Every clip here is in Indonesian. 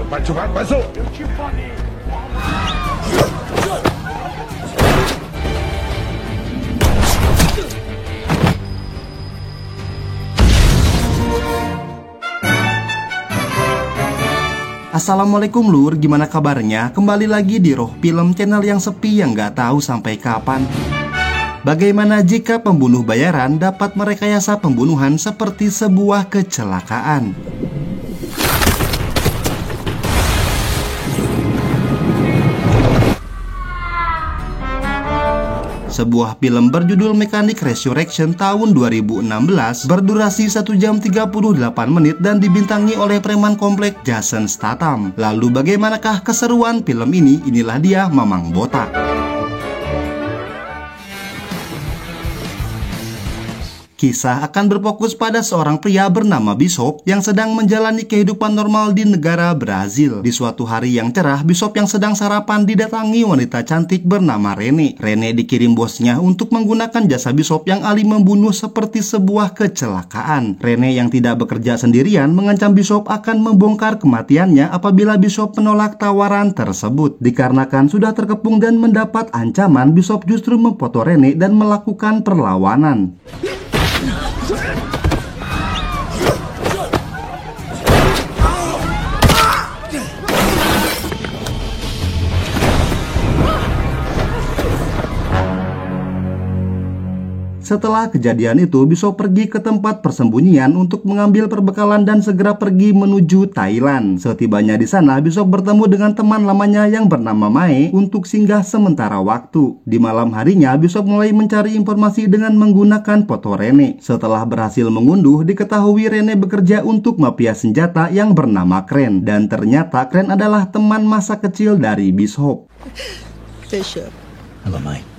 cepat masuk. Assalamualaikum lur, gimana kabarnya? Kembali lagi di Roh Film, channel yang sepi yang gak tahu sampai kapan. Bagaimana jika pembunuh bayaran dapat merekayasa pembunuhan seperti sebuah kecelakaan? Sebuah film berjudul Mechanic Resurrection tahun 2016 berdurasi 1 jam 38 menit dan dibintangi oleh preman komplek Jason Statham. Lalu bagaimanakah keseruan film ini? Inilah dia Mamang Botak. Kisah akan berfokus pada seorang pria bernama Bishop yang sedang menjalani kehidupan normal di negara Brazil. Di suatu hari yang cerah, Bishop yang sedang sarapan didatangi wanita cantik bernama Rene. Rene dikirim bosnya untuk menggunakan jasa Bishop yang ahli membunuh seperti sebuah kecelakaan. Rene yang tidak bekerja sendirian mengancam Bishop akan membongkar kematiannya apabila Bishop menolak tawaran tersebut. Dikarenakan sudah terkepung dan mendapat ancaman, Bishop justru memfoto Rene dan melakukan perlawanan. Setelah kejadian itu, Bishop pergi ke tempat persembunyian untuk mengambil perbekalan dan segera pergi menuju Thailand. Setibanya di sana, Bishop bertemu dengan teman lamanya yang bernama Mae untuk singgah sementara waktu. Di malam harinya, Bishop mulai mencari informasi dengan menggunakan foto Rene. Setelah berhasil mengunduh, diketahui Rene bekerja untuk mafia senjata yang bernama Crane. Dan ternyata Crane adalah teman masa kecil dari Bishop. Bishop. Hello, Mae.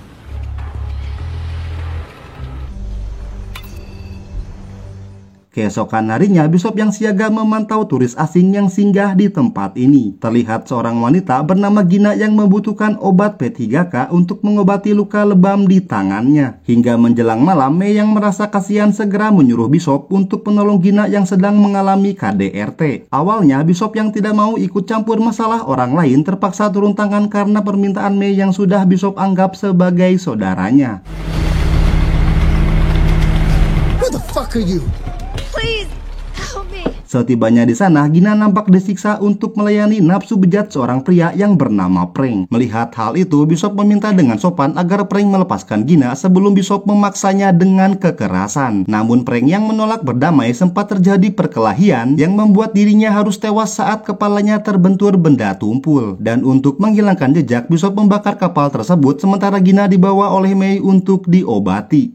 Keesokan harinya, Bishop yang siaga memantau turis asing yang singgah di tempat ini. Terlihat seorang wanita bernama Gina yang membutuhkan obat P3K untuk mengobati luka lebam di tangannya. Hingga menjelang malam, Mei yang merasa kasihan segera menyuruh Bishop untuk menolong Gina yang sedang mengalami KDRT. Awalnya, Bishop yang tidak mau ikut campur masalah orang lain terpaksa turun tangan karena permintaan Mei yang sudah Bishop anggap sebagai saudaranya. Who the fuck are you? Please, help me. Setibanya di sana, Gina nampak disiksa untuk melayani nafsu bejat seorang pria yang bernama Frank. Melihat hal itu, Bishop meminta dengan sopan agar Frank melepaskan Gina sebelum Bishop memaksanya dengan kekerasan. Namun Frank yang menolak berdamai, sempat terjadi perkelahian yang membuat dirinya harus tewas saat kepalanya terbentur benda tumpul. Dan untuk menghilangkan jejak, Bishop membakar kapal tersebut sementara Gina dibawa oleh Mei untuk diobati.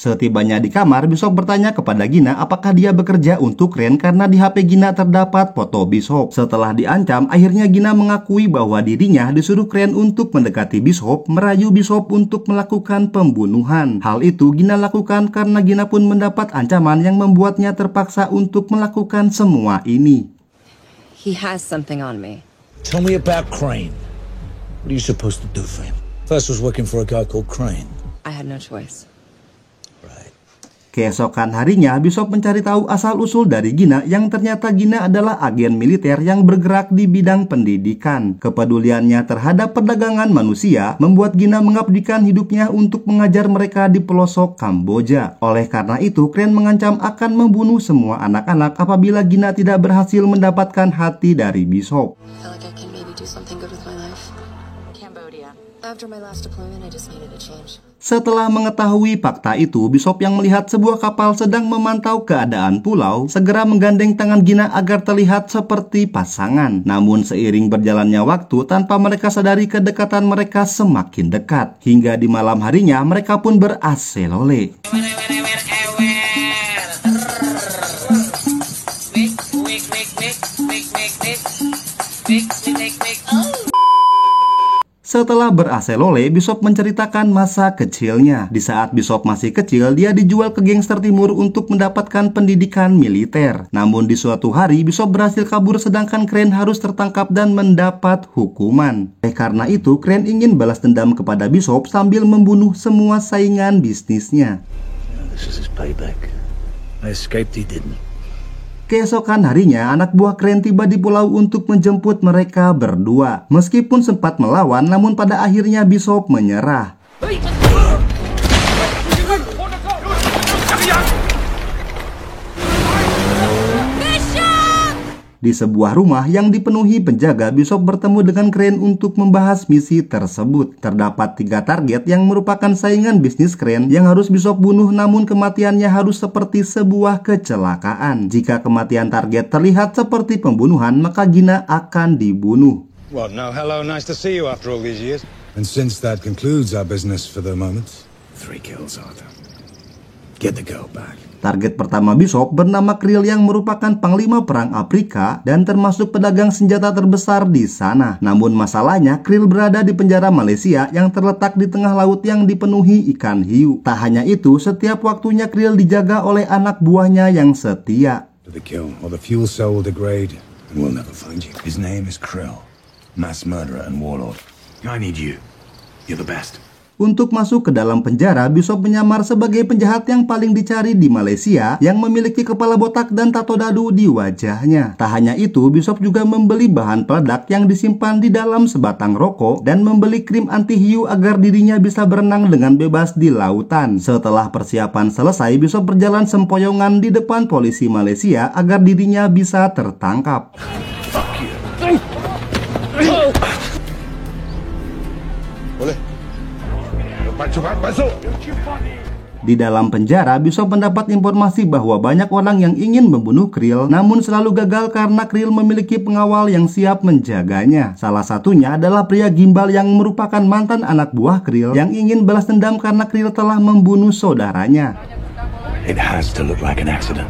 Setibanya di kamar, Bishop bertanya kepada Gina apakah dia bekerja untuk Crane karena di HP Gina terdapat foto Bishop. Setelah diancam, akhirnya Gina mengakui bahwa dirinya disuruh Crane untuk mendekati Bishop, merayu Bishop untuk melakukan pembunuhan. Hal itu Gina lakukan karena Gina pun mendapat ancaman yang membuatnya terpaksa untuk melakukan semua ini. He has something on me. Tell me about Crane. What are you supposed to do for him? First was working for a guy called Crane. I had no choice. Keesokan harinya, Bishop mencari tahu asal-usul dari Gina yang ternyata Gina adalah agen militer yang bergerak di bidang pendidikan. Kepeduliannya terhadap perdagangan manusia membuat Gina mengabdikan hidupnya untuk mengajar mereka di pelosok Kamboja. Oleh karena itu, Crane mengancam akan membunuh semua anak-anak apabila Gina tidak berhasil mendapatkan hati dari Bishop. After my last deployment, I just needed a change. Setelah mengetahui fakta itu, Bishop yang melihat sebuah kapal sedang memantau keadaan pulau, segera menggandeng tangan Gina agar terlihat seperti pasangan. Namun seiring berjalannya waktu, tanpa mereka sadari kedekatan mereka semakin dekat. Hingga di malam harinya, mereka pun beraselole. Setelah beraselole, Bishop menceritakan masa kecilnya. Di saat Bishop masih kecil, dia dijual ke gangster timur untuk mendapatkan pendidikan militer. Namun di suatu hari, Bishop berhasil kabur sedangkan Crane harus tertangkap dan mendapat hukuman. Karena itu, Crane ingin balas dendam kepada Bishop sambil membunuh semua saingan bisnisnya. This is his payback. I escaped, he didn't. Keesokan harinya, anak buah Crane tiba di pulau untuk menjemput mereka berdua. Meskipun sempat melawan, namun pada akhirnya Bishop menyerah. Di sebuah rumah yang dipenuhi penjaga, Bishop bertemu dengan Crane untuk membahas misi tersebut. Terdapat 3 target yang merupakan saingan bisnis Crane yang harus Bishop bunuh, namun kematiannya harus seperti sebuah kecelakaan. Jika kematian target terlihat seperti pembunuhan, maka Gina akan dibunuh. Well, no, hello, nice to see you after all these years. And since that concludes our business for the moment, 3 kills, Arthur. Get the girl back. Target pertama Bishop bernama Krill yang merupakan panglima perang Afrika dan termasuk pedagang senjata terbesar di sana. Namun masalahnya, Krill berada di penjara Malaysia yang terletak di tengah laut yang dipenuhi ikan hiu. Tak hanya itu, setiap waktunya Krill dijaga oleh anak buahnya yang setia. to the kill, or the fuel cell will degrade, and we'll never find you. His name is Krill, mass murderer and warlord. I need you. You're the best. Untuk masuk ke dalam penjara, Bishop menyamar sebagai penjahat yang paling dicari di Malaysia yang memiliki kepala botak dan tato dadu di wajahnya. Tak hanya itu, Bishop juga membeli bahan peledak yang disimpan di dalam sebatang rokok dan membeli krim anti-hiu agar dirinya bisa berenang dengan bebas di lautan. Setelah persiapan selesai, Bishop berjalan sempoyongan di depan polisi Malaysia agar dirinya bisa tertangkap. Boleh. Masuk. Di dalam penjara, Bishop mendapat informasi bahwa banyak orang yang ingin membunuh Krill, namun selalu gagal karena Krill memiliki pengawal yang siap menjaganya. Salah satunya adalah pria gimbal yang merupakan mantan anak buah Krill yang ingin balas dendam karena Krill telah membunuh saudaranya. It has to look like an accident.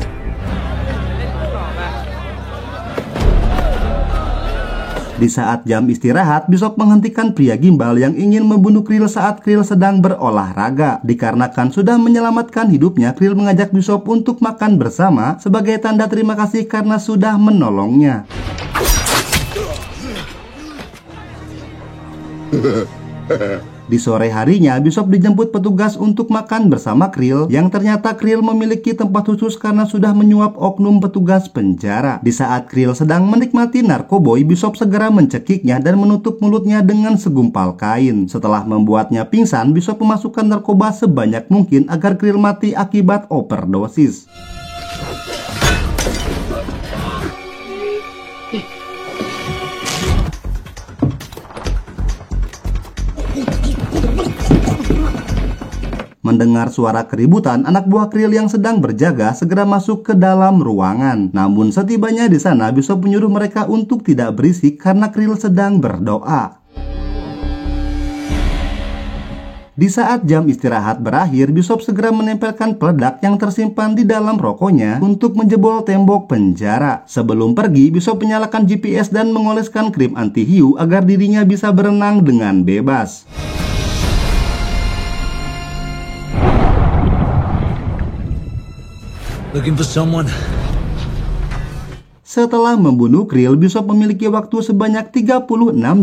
Di saat jam istirahat, Bishop menghentikan pria gimbal yang ingin membunuh Krill saat Krill sedang berolahraga. Dikarenakan sudah menyelamatkan hidupnya, Krill mengajak Bishop untuk makan bersama sebagai tanda terima kasih karena sudah menolongnya. Di sore harinya, Bishop dijemput petugas untuk makan bersama Krill, yang ternyata Krill memiliki tempat khusus karena sudah menyuap oknum petugas penjara. Di saat Krill sedang menikmati narkoboy, Bishop segera mencekiknya dan menutup mulutnya dengan segumpal kain. Setelah membuatnya pingsan, Bishop memasukkan narkoba sebanyak mungkin agar Krill mati akibat overdosis. Mendengar suara keributan, anak buah Krill yang sedang berjaga segera masuk ke dalam ruangan. Namun setibanya di sana, Bishop menyuruh mereka untuk tidak berisik karena Krill sedang berdoa. Di saat jam istirahat berakhir, Bishop segera menempelkan peledak yang tersimpan di dalam rokoknya untuk menjebol tembok penjara. Sebelum pergi, Bishop menyalakan GPS dan mengoleskan krim anti-hiu agar dirinya bisa berenang dengan bebas. Looking for someone? Setelah membunuh Krill, Bishop memiliki waktu sebanyak 36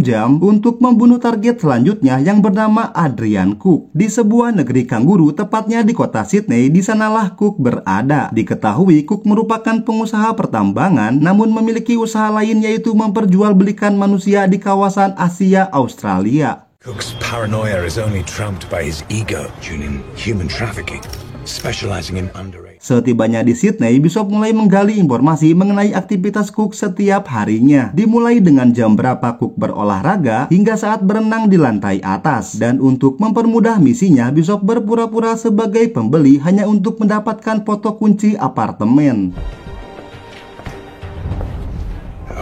jam untuk membunuh target selanjutnya yang bernama Adrian Cook. Di sebuah negeri kanguru, tepatnya di kota Sydney, di sanalah Cook berada. Diketahui Cook merupakan pengusaha pertambangan, namun memiliki usaha lain yaitu memperjualbelikan manusia di kawasan Asia Australia. Cook's paranoia is only trumped by his ego, tuning human trafficking, specializing in underage. Setibanya di Sydney, Bishop mulai menggali informasi mengenai aktivitas Cook setiap harinya. Dimulai dengan jam berapa Cook berolahraga hingga saat berenang di lantai atas. Dan untuk mempermudah misinya, Bishop berpura-pura sebagai pembeli hanya untuk mendapatkan foto kunci apartemen.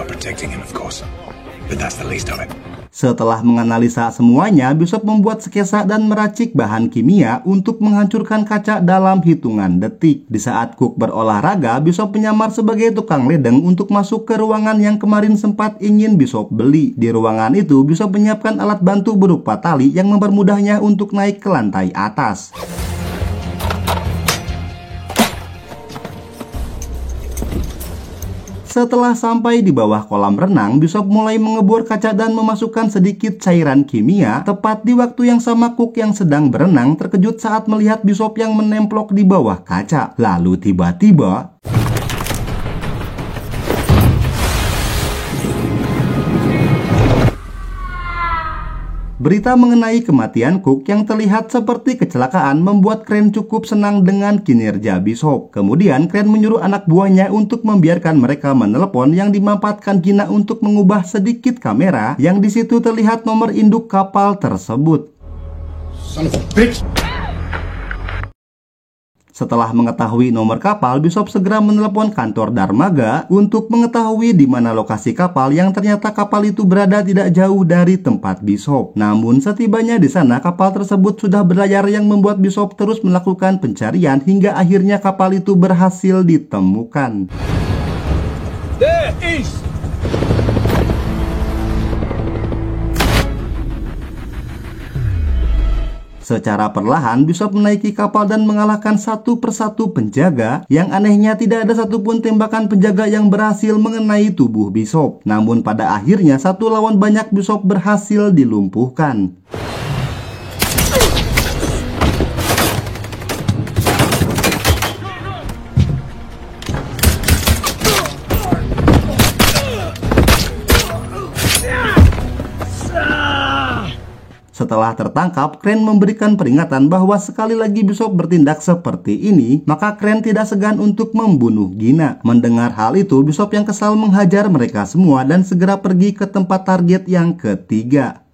Protecting him, of course. But that's the least of it. Setelah menganalisa semuanya, Bishop membuat sketsa dan meracik bahan kimia untuk menghancurkan kaca dalam hitungan detik. Di saat Cook berolahraga, Bishop menyamar sebagai tukang ledeng untuk masuk ke ruangan yang kemarin sempat ingin Bishop beli. Di ruangan itu, Bishop menyiapkan alat bantu berupa tali yang mempermudahnya untuk naik ke lantai atas. Setelah sampai di bawah kolam renang, Bishop mulai mengebor kaca dan memasukkan sedikit cairan kimia. Tepat di waktu yang sama, Cook yang sedang berenang terkejut saat melihat Bishop yang menemplok di bawah kaca. Lalu tiba-tiba berita mengenai kematian Cook yang terlihat seperti kecelakaan membuat Crane cukup senang dengan kinerja Bishop. Kemudian Crane menyuruh anak buahnya untuk membiarkan mereka menelepon yang dimanfaatkan Gina untuk mengubah sedikit kamera yang di situ terlihat nomor induk kapal tersebut. Son of a bitch! Setelah mengetahui nomor kapal, Bishop segera menelepon kantor Darmaga untuk mengetahui di mana lokasi kapal yang ternyata kapal itu berada tidak jauh dari tempat Bishop. Namun setibanya di sana, kapal tersebut sudah berlayar yang membuat Bishop terus melakukan pencarian hingga akhirnya kapal itu berhasil ditemukan. There is! Secara perlahan, Bishop menaiki kapal dan mengalahkan satu persatu penjaga. Yang anehnya tidak ada satupun tembakan penjaga yang berhasil mengenai tubuh Bishop. Namun pada akhirnya satu lawan banyak Bishop berhasil dilumpuhkan. Setelah tertangkap, Crane memberikan peringatan bahwa sekali lagi Bishop bertindak seperti ini, maka Crane tidak segan untuk membunuh Gina. Mendengar hal itu, Bishop yang kesal menghajar mereka semua dan segera pergi ke tempat target yang ketiga.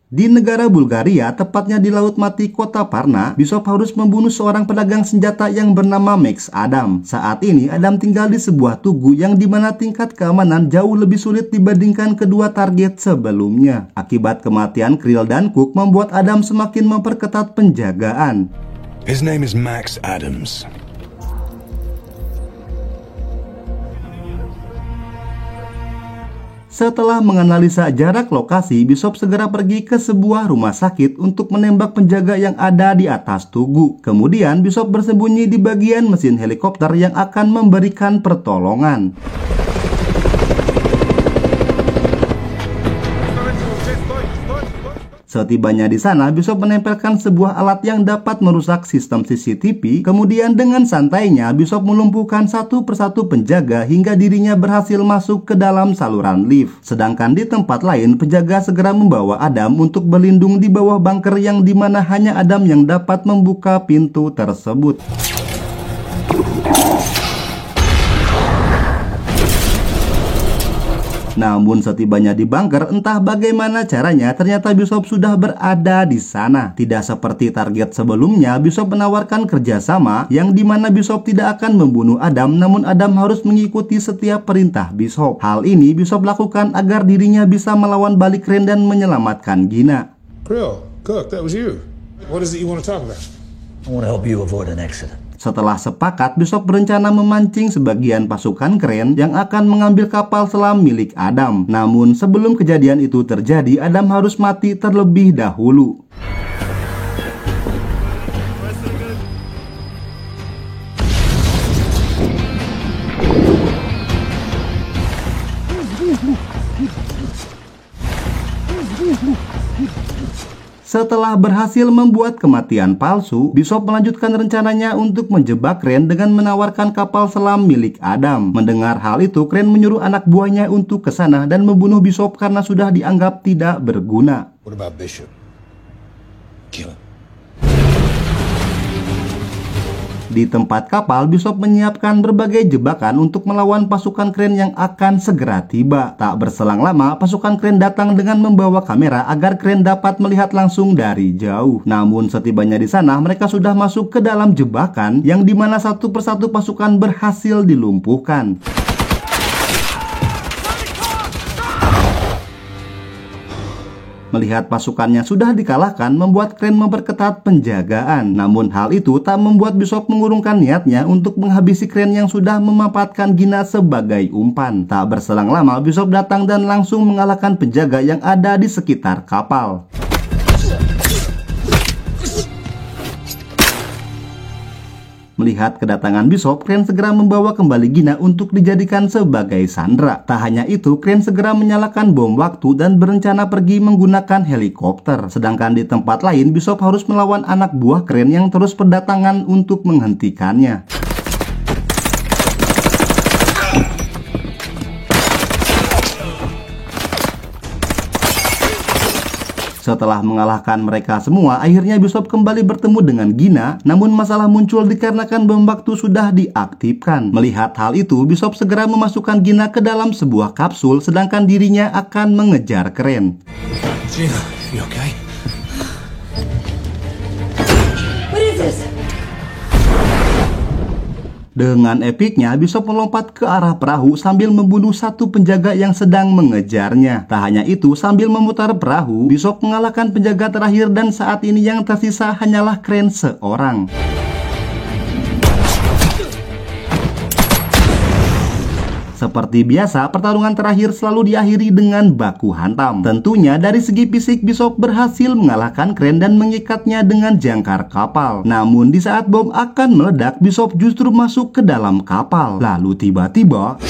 Di negara Bulgaria, tepatnya di Laut Mati Kota Varna, Bishop harus membunuh seorang pedagang senjata yang bernama Max Adam. Saat ini, Adam tinggal di sebuah tugu yang dimana tingkat keamanan jauh lebih sulit dibandingkan kedua target sebelumnya. Akibat kematian Creel dan Cook membuat Adam semakin memperketat penjagaan. His name is Max Adams. Setelah menganalisa jarak lokasi, Bishop segera pergi ke sebuah rumah sakit untuk menembak penjaga yang ada di atas tugu. Kemudian Bishop bersembunyi di bagian mesin helikopter yang akan memberikan pertolongan. Setibanya di sana, Bishop menempelkan sebuah alat yang dapat merusak sistem CCTV. Kemudian dengan santainya, Bishop melumpuhkan satu persatu penjaga hingga dirinya berhasil masuk ke dalam saluran lift. Sedangkan di tempat lain, penjaga segera membawa Adam untuk berlindung di bawah bunker yang dimana hanya Adam yang dapat membuka pintu tersebut. Namun setibanya di bunker, entah bagaimana caranya, ternyata Bishop sudah berada di sana. Tidak seperti target sebelumnya, Bishop menawarkan kerjasama yang dimana Bishop tidak akan membunuh Adam, namun Adam harus mengikuti setiap perintah Bishop. Hal ini Bishop lakukan agar dirinya bisa melawan balik Crane dan menyelamatkan Gina. Creel, Cook, that was you. What is it you want to talk about? I want to help you avoid an accident. Setelah sepakat, Bishop berencana memancing sebagian pasukan Crane yang akan mengambil kapal selam milik Adam. Namun sebelum kejadian itu terjadi, Adam harus mati terlebih dahulu. Setelah berhasil membuat kematian palsu, Bishop melanjutkan rencananya untuk menjebak Crane dengan menawarkan kapal selam milik Adam. Mendengar hal itu, Crane menyuruh anak buahnya untuk ke sana dan membunuh Bishop karena sudah dianggap tidak berguna. What about Bishop? Kill him. Di tempat kapal, Bishop menyiapkan berbagai jebakan untuk melawan pasukan Crane yang akan segera tiba. Tak berselang lama, pasukan Crane datang dengan membawa kamera agar Crane dapat melihat langsung dari jauh. Namun setibanya di sana, mereka sudah masuk ke dalam jebakan yang dimana satu persatu pasukan berhasil dilumpuhkan. Melihat pasukannya sudah dikalahkan, membuat Crane memperketat penjagaan. Namun hal itu tak membuat Bishop mengurungkan niatnya untuk menghabisi Crane yang sudah memanfaatkan Gina sebagai umpan. Tak berselang lama, Bishop datang dan langsung mengalahkan penjaga yang ada di sekitar kapal. Melihat kedatangan Bishop, Crane segera membawa kembali Gina untuk dijadikan sebagai sandera. Tak hanya itu, Crane segera menyalakan bom waktu dan berencana pergi menggunakan helikopter. Sedangkan di tempat lain, Bishop harus melawan anak buah Crane yang terus berdatangan untuk menghentikannya. Setelah mengalahkan mereka semua, akhirnya Bishop kembali bertemu dengan Gina, namun masalah muncul dikarenakan bom waktu sudah diaktifkan. Melihat hal itu, Bishop segera memasukkan Gina ke dalam sebuah kapsul, sedangkan dirinya akan mengejar Crane. Gina, you okay? What is this? Dengan epiknya, Bishop melompat ke arah perahu sambil membunuh satu penjaga yang sedang mengejarnya. Tak hanya itu, sambil memutar perahu, Bishop mengalahkan penjaga terakhir dan saat ini yang tersisa hanyalah Crane seorang. Seperti biasa, pertarungan terakhir selalu diakhiri dengan baku hantam. Tentunya dari segi fisik, Bishop berhasil mengalahkan Crane dan mengikatnya dengan jangkar kapal. Namun di saat bom akan meledak, Bishop justru masuk ke dalam kapal. Lalu tiba-tiba...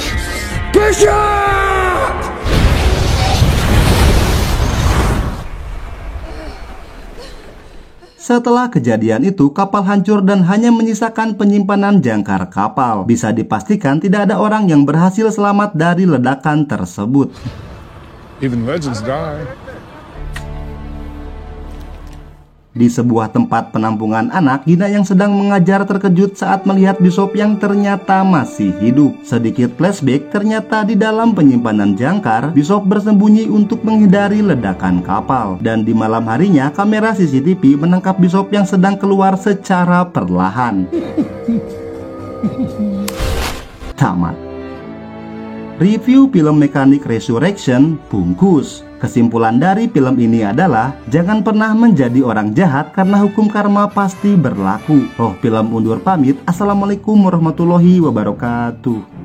Setelah kejadian itu, kapal hancur dan hanya menyisakan penyimpanan jangkar kapal. Bisa dipastikan tidak ada orang yang berhasil selamat dari ledakan tersebut. Even legends die. Di sebuah tempat penampungan anak, Gina yang sedang mengajar terkejut saat melihat Bishop yang ternyata masih hidup. Sedikit flashback, ternyata di dalam penyimpanan jangkar, Bishop bersembunyi untuk menghindari ledakan kapal. Dan di malam harinya, kamera CCTV menangkap Bishop yang sedang keluar secara perlahan. Tamat. Review film Mechanic Resurrection bungkus. Kesimpulan dari film ini adalah jangan pernah menjadi orang jahat karena hukum karma pasti berlaku. Roh film undur pamit. Assalamualaikum warahmatullahi wabarakatuh.